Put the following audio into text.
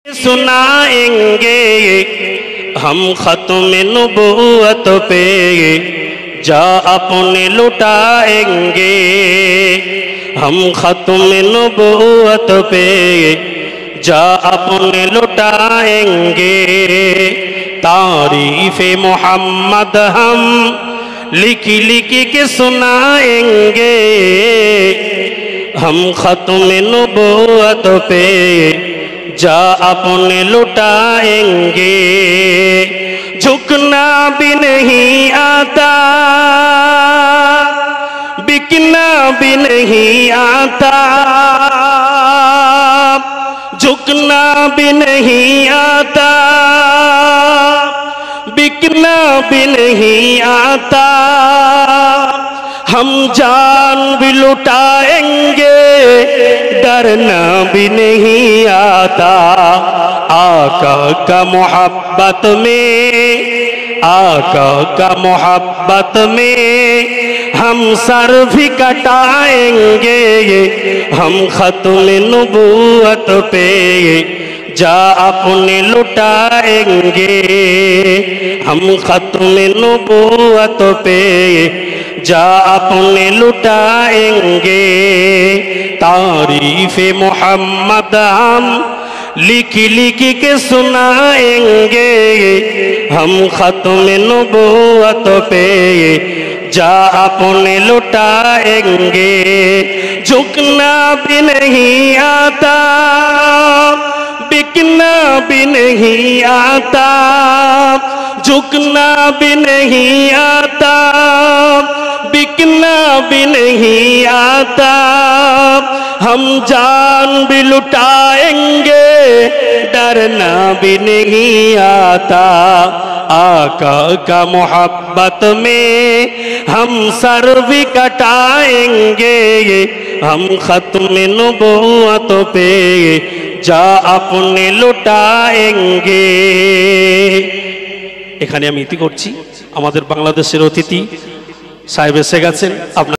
सुनाएंगे हम खत्म नबूवत पे जा अपने लुटाएंगे हम खत्म नबूवत पे जा अपने लुटाएंगे तारीफ मोहम्मद हम लिख लिख के सुनाएंगे हम खत्म नबूवत पे जा अपने लुटाएंगे झुकना भी नहीं आता बिकना भी नहीं आता झुकना भी नहीं आता बिकना भी नहीं आता हम जान भी लुटाएंगे डरना भी नहीं आता आका का मोहब्बत में हम सर भी कटाएंगे हम खत्म नबूवत पे जा अपने लुटाएंगे हम खत्म नबूवत पे जा अपने लुटाएंगे तारीफ मोहम्मद हम लिख लिख के सुनाएंगे हम खत्म नबूवत पे जा अपने लुटाएंगे झुकना भी नहीं आता बिकना भी नहीं आता झुकना भी नहीं आता बिकना भी नहीं आता हम जान भी लुटाएंगे डरना भी नहीं आता आका का मोहब्बत में हम सर भी कटाएंगे हम खत्म नबूवत पे जा अपने लुटाएंगे এখানে আমি ইতি করছি আমাদের বাংলাদেশের অতিথি সাহেব এসে গেছেন।